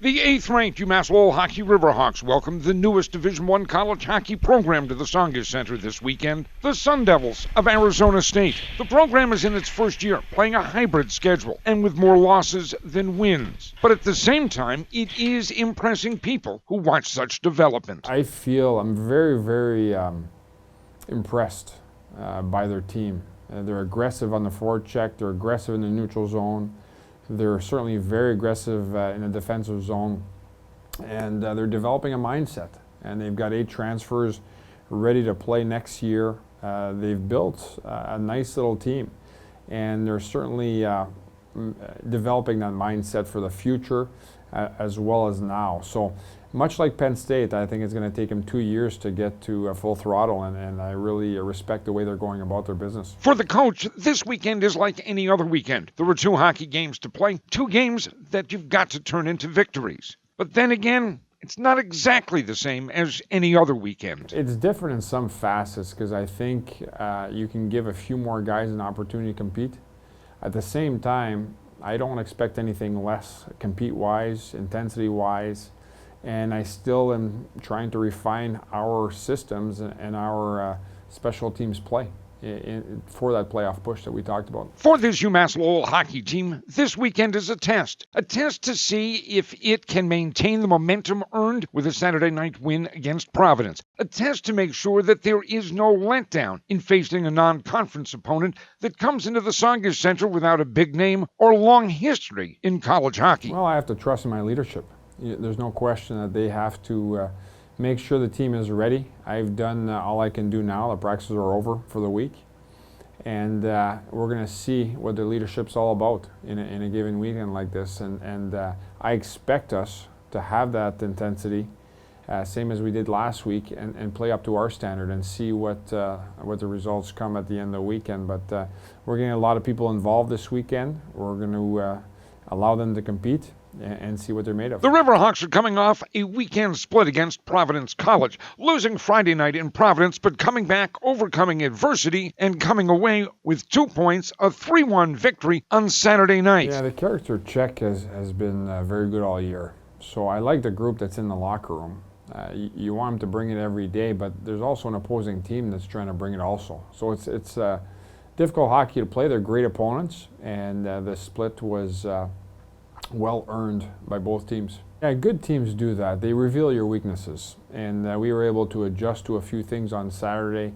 The 8th-ranked UMass Lowell Hockey Riverhawks welcomed the newest Division I college hockey program to the Tsongas Center this weekend, the Sun Devils of Arizona State. The program is in its first year, playing a hybrid schedule and with more losses than wins. But at the same time, it is impressing people who watch such development. I feel I'm very impressed by their team. They're aggressive on the forecheck, they're aggressive in the neutral zone. They're certainly very aggressive in the defensive zone, and they're developing a mindset. And they've got 8 transfers ready to play next year. They've built a nice little team, and they're certainly developing that mindset for the future as well as now. So much like Penn State, I think it's going to take them 2 years to get to full throttle, and I really respect the way they're going about their business. For the coach, this weekend is like any other weekend. There were 2 hockey games to play, 2 games that you've got to turn into victories. But then again, it's not exactly the same as any other weekend. It's different in some facets because I think you can give a few more guys an opportunity to compete. At the same time, I don't expect anything less compete-wise, intensity-wise. And I still am trying to refine our systems and our special teams play for that playoff push that we talked about. For this UMass Lowell hockey team, this weekend is a test to see if it can maintain the momentum earned with a Saturday night win against Providence, a test to make sure that there is no letdown in facing a non-conference opponent that comes into the Tsongas Center without a big name or long history in college hockey. Well, I have to trust in my leadership. There's no question that they have to make sure the team is ready. I've done all I can do now. The practices are over for the week. And we're going to see what the leadership's all about in a given weekend like this. And I expect us to have that intensity, same as we did last week, and play up to our standard and see what the results come at the end of the weekend. But we're getting a lot of people involved this weekend. We're going to allow them to compete and see what they're made of. The Riverhawks are coming off a weekend split against Providence College, losing Friday night in Providence, but coming back, overcoming adversity, and coming away with 2 points, a 3-1 victory on Saturday night. Yeah, the character check has been very good all year. So I like the group that's in the locker room. You want them to bring it every day, but there's also an opposing team that's trying to bring it also. So it's difficult hockey to play. They're great opponents, and the split was well earned by both teams. Yeah, good teams do that. They reveal your weaknesses, and we were able to adjust to a few things on Saturday,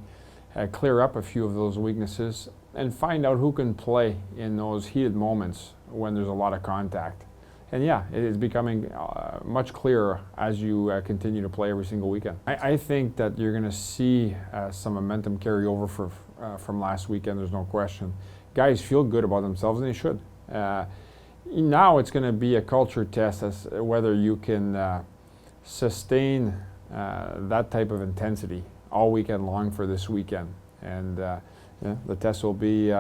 clear up a few of those weaknesses, and find out who can play in those heated moments when there's a lot of contact. And yeah, it is becoming much clearer as you continue to play every single weekend. I think that you're going to see some momentum carry over from last weekend, there's no question. Guys feel good about themselves, and they should. Now it's going to be a culture test as whether you can sustain that type of intensity all weekend long for this weekend. And the test will be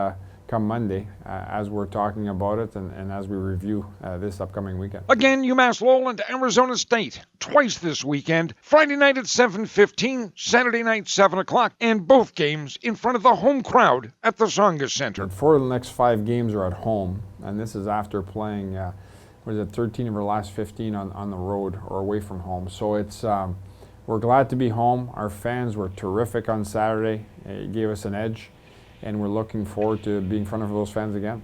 come Monday as we're talking about it and as we review this upcoming weekend. Again, UMass Lowell and Arizona State twice this weekend. Friday night at 7:15, Saturday night 7 o'clock, and both games in front of the home crowd at the Tsongas Center. 4 of the next 5 games are at home, and this is after playing 13 of our last 15 on the road or away from home. So it's we're glad to be home. Our fans were terrific on Saturday. It gave us an edge, and we're looking forward to being in front of those fans again.